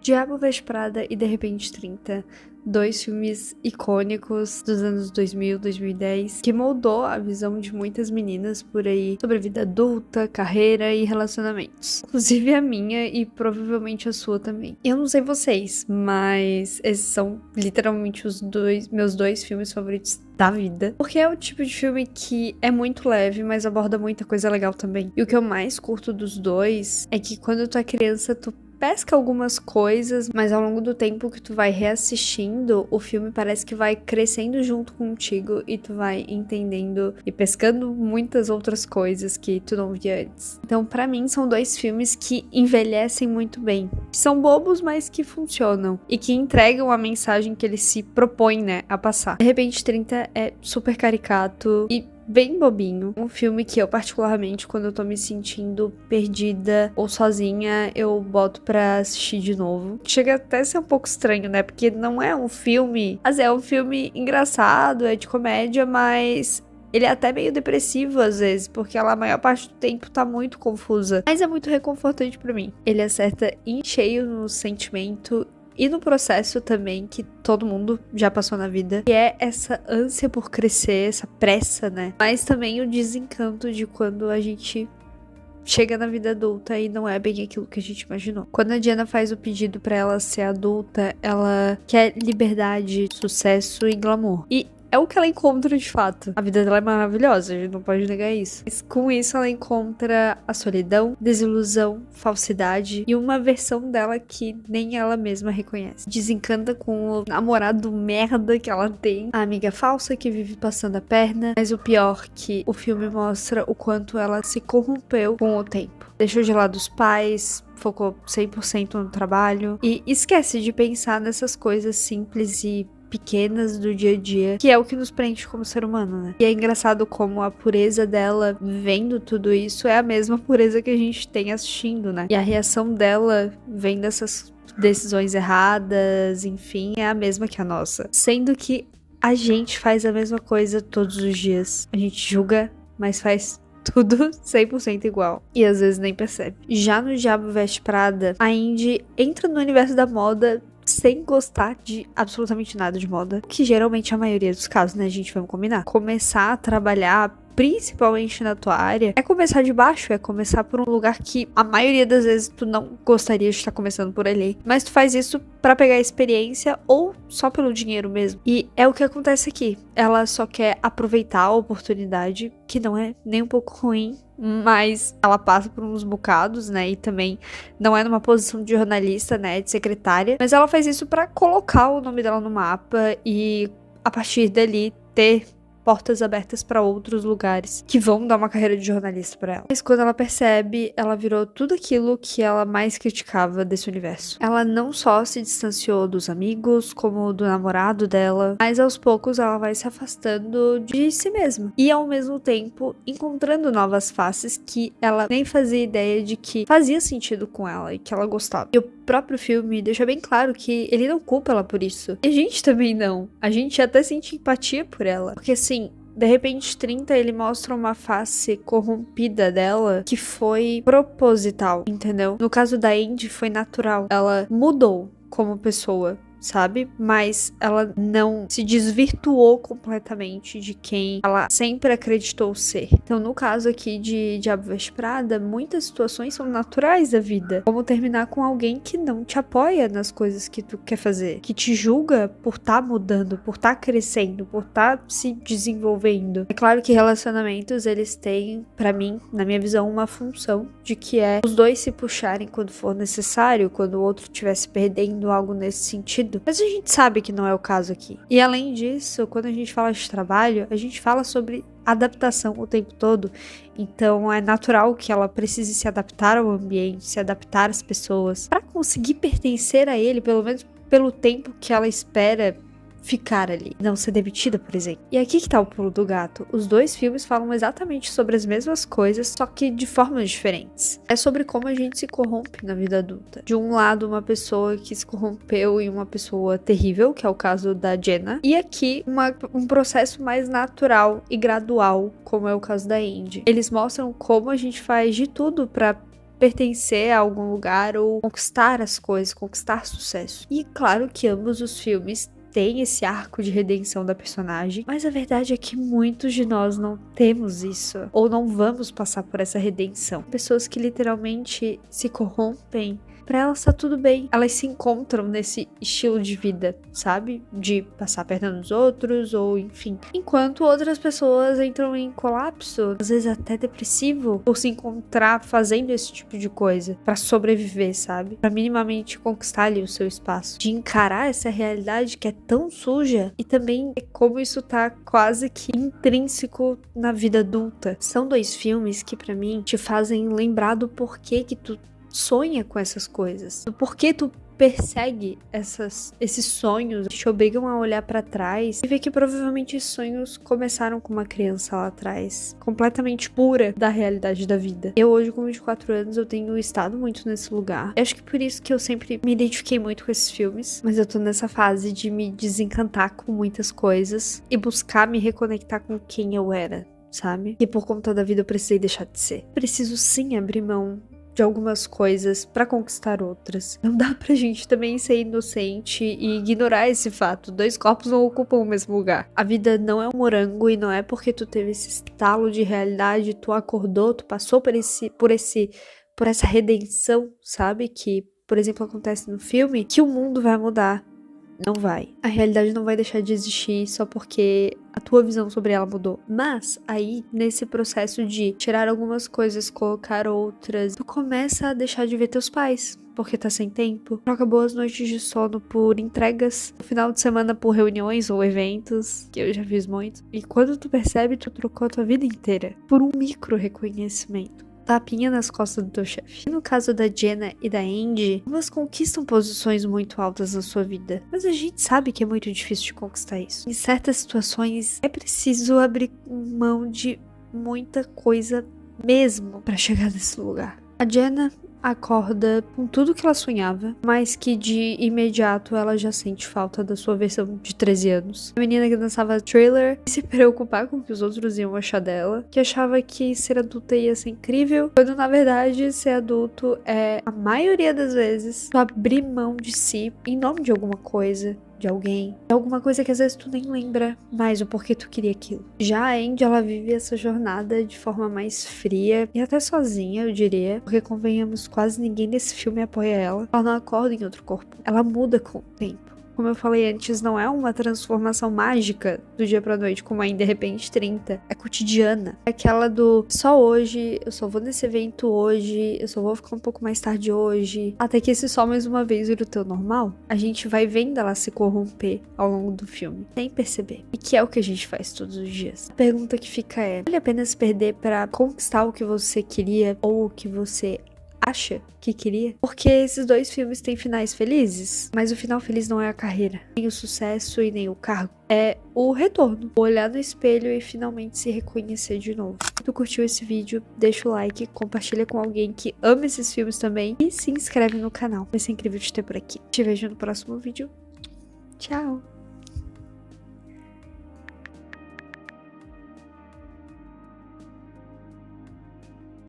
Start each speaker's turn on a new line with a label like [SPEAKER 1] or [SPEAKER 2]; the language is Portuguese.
[SPEAKER 1] Diabo Veste Prada e De Repente 30, dois filmes icônicos dos anos 2000, 2010, que moldou a visão de muitas meninas por aí sobre a vida adulta, carreira e relacionamentos. Inclusive a minha e provavelmente a sua também. Eu não sei vocês, mas esses são literalmente meus dois filmes favoritos da vida. Porque é o tipo de filme que é muito leve, mas aborda muita coisa legal também. E o que eu mais curto dos dois é que quando tu é criança, tu pesca algumas coisas, mas ao longo do tempo que tu vai reassistindo, o filme parece que vai crescendo junto contigo e tu vai entendendo e pescando muitas outras coisas que tu não via antes. Então, pra mim, são dois filmes que envelhecem muito bem. São bobos, mas que funcionam e que entregam a mensagem que eles se propõem, né, a passar. De Repente 30 é super caricato e bem bobinho. Um filme que eu, particularmente, quando eu tô me sentindo perdida ou sozinha, eu boto pra assistir de novo. Chega até a ser um pouco estranho, né? Porque não é um filme... Mas é um filme engraçado, é de comédia, mas... ele é até meio depressivo às vezes, porque ela a maior parte do tempo tá muito confusa. Mas é muito reconfortante pra mim. Ele acerta em cheio no sentimento e no processo também que todo mundo já passou na vida, que é essa ânsia por crescer, essa pressa, né? Mas também o desencanto de quando a gente chega na vida adulta e não é bem aquilo que a gente imaginou. Quando a Diana faz o pedido pra ela ser adulta, ela quer liberdade, sucesso e glamour. E é o que ela encontra de fato. A vida dela é maravilhosa, a gente não pode negar isso. Mas com isso ela encontra a solidão, desilusão, falsidade e uma versão dela que nem ela mesma reconhece. Desencanta com o namorado merda que ela tem, a amiga falsa que vive passando a perna, mas o pior que o filme mostra o quanto ela se corrompeu com o tempo. Deixou de lado os pais, focou 100% no trabalho e esquece de pensar nessas coisas simples e pequenas do dia a dia, que é o que nos prende como ser humano, né? E é engraçado como a pureza dela vendo tudo isso é a mesma pureza que a gente tem assistindo, né? E a reação dela vendo essas decisões erradas, enfim, é a mesma que a nossa. Sendo que a gente faz a mesma coisa todos os dias. A gente julga, mas faz tudo 100% igual. E às vezes nem percebe. Já no Diabo Veste Prada, a Indy entra no universo da moda sem gostar de absolutamente nada de moda, que geralmente é a maioria dos casos, né, gente, vamos combinar. Começar a trabalhar principalmente na tua área, é começar de baixo, é começar por um lugar que a maioria das vezes tu não gostaria de estar começando por ali, mas tu faz isso pra pegar experiência ou só pelo dinheiro mesmo. E é o que acontece aqui. Ela só quer aproveitar a oportunidade, que não é nem um pouco ruim, mas ela passa por uns bocados, né, e também não é numa posição de jornalista, né, de secretária, mas ela faz isso pra colocar o nome dela no mapa e a partir dali ter portas abertas pra outros lugares que vão dar uma carreira de jornalista pra ela. Mas quando ela percebe, ela virou tudo aquilo que ela mais criticava desse universo. Ela não só se distanciou dos amigos, como do namorado dela, mas aos poucos ela vai se afastando de si mesma. E ao mesmo tempo encontrando novas faces que ela nem fazia ideia de que fazia sentido com ela e que ela gostava. E o próprio filme deixa bem claro que ele não culpa ela por isso. E a gente também não. A gente até sente empatia por ela. Porque assim, De Repente 30, ele mostra uma face corrompida dela que foi proposital, entendeu? No caso da Indy, foi natural. Ela mudou como pessoa, sabe? Mas ela não se desvirtuou completamente de quem ela sempre acreditou ser. Então, no caso aqui de Diabo Veste Prada, muitas situações são naturais da vida. Como terminar com alguém que não te apoia nas coisas que tu quer fazer, que te julga por tá mudando, por tá crescendo, por tá se desenvolvendo. É claro que relacionamentos, eles têm, pra mim, na minha visão, uma função de que é os dois se puxarem quando for necessário, quando o outro estiver se perdendo, algo nesse sentido. Mas a gente sabe que não é o caso aqui. E além disso, quando a gente fala de trabalho, a gente fala sobre adaptação o tempo todo. Então é natural que ela precise se adaptar ao ambiente, se adaptar às pessoas, para conseguir pertencer a ele, pelo menos pelo tempo que ela espera ficar ali, não ser demitida, por exemplo. E aqui que tá o pulo do gato. Os dois filmes falam exatamente sobre as mesmas coisas, só que de formas diferentes. É sobre como a gente se corrompe na vida adulta. De um lado, uma pessoa que se corrompeu em uma pessoa terrível, que é o caso da Jenna, e aqui um processo mais natural e gradual, como é o caso da Indy. Eles mostram como a gente faz de tudo pra pertencer a algum lugar ou conquistar as coisas, conquistar sucesso. E claro que ambos os filmes tem esse arco de redenção da personagem, mas a verdade é que muitos de nós não temos isso, ou não vamos passar por essa redenção. Pessoas que literalmente se corrompem, pra elas tá tudo bem. Elas se encontram nesse estilo de vida, sabe? De passar a perna nos outros, ou enfim. Enquanto outras pessoas entram em colapso, às vezes até depressivo, por se encontrar fazendo esse tipo de coisa, pra sobreviver, sabe? Pra minimamente conquistar ali o seu espaço. De encarar essa realidade que é tão suja, e também como isso tá quase que intrínseco na vida adulta. São dois filmes que pra mim te fazem lembrar do porquê que tu sonha com essas coisas, do porquê tu persegue esses sonhos, te obrigam a olhar pra trás e ver que provavelmente esses sonhos começaram com uma criança lá atrás, completamente pura da realidade da vida. Eu hoje com 24 anos eu tenho estado muito nesse lugar. Eu acho que por isso que eu sempre me identifiquei muito com esses filmes, mas eu tô nessa fase de me desencantar com muitas coisas e buscar me reconectar com quem eu era, sabe? E por conta da vida eu precisei deixar de ser. Preciso sim abrir mão de algumas coisas pra conquistar outras. Não dá pra gente também ser inocente e ignorar esse fato. Dois corpos não ocupam o mesmo lugar. A vida não é um morango e não é porque tu teve esse estalo de realidade, tu acordou, tu passou por essa redenção, sabe? Que, por exemplo, acontece no filme, que o mundo vai mudar. Não vai. A realidade não vai deixar de existir só porque a tua visão sobre ela mudou. Mas aí, nesse processo de tirar algumas coisas, colocar outras, tu começa a deixar de ver teus pais, porque tá sem tempo. Troca boas noites de sono por entregas, no final de semana por reuniões ou eventos, que eu já fiz muito. E quando tu percebe, tu trocou a tua vida inteira por um micro reconhecimento. Tapinha nas costas do teu chefe. E no caso da Jenna e da Andy, ambas conquistam posições muito altas na sua vida, mas a gente sabe que é muito difícil de conquistar isso. Em certas situações, é preciso abrir mão de muita coisa mesmo para chegar nesse lugar. A Jenna acorda com tudo que ela sonhava, mas que de imediato ela já sente falta da sua versão de 13 anos. A menina que dançava Thriller e se preocupar com o que os outros iam achar dela, que achava que ser adulta ia ser incrível, quando na verdade ser adulto é, a maioria das vezes, tu abrir mão de si em nome de alguma coisa, de alguém, de alguma coisa que às vezes tu nem lembra mais o porquê tu queria aquilo. Já a Andy, ela vive essa jornada de forma mais fria e até sozinha, eu diria, porque convenhamos, quase ninguém nesse filme apoia ela. Ela não acorda em outro corpo, ela muda com o tempo. Como eu falei antes, não é uma transformação mágica do dia pra noite, como em De Repente 30. É cotidiana. É aquela do só hoje, eu só vou nesse evento hoje, eu só vou ficar um pouco mais tarde hoje. Até que esse só mais uma vez vira o teu normal. A gente vai vendo ela se corromper ao longo do filme, sem perceber. E que é o que a gente faz todos os dias. A pergunta que fica é: vale a pena se perder pra conquistar o que você queria ou o que você acha que queria? Porque esses dois filmes têm finais felizes, mas o final feliz não é a carreira, nem o sucesso e nem o cargo. É o retorno, o olhar no espelho e finalmente se reconhecer de novo. Se tu curtiu esse vídeo, deixa o like, compartilha com alguém que ama esses filmes também e se inscreve no canal. Vai ser incrível te ter por aqui. Te vejo no próximo vídeo. Tchau!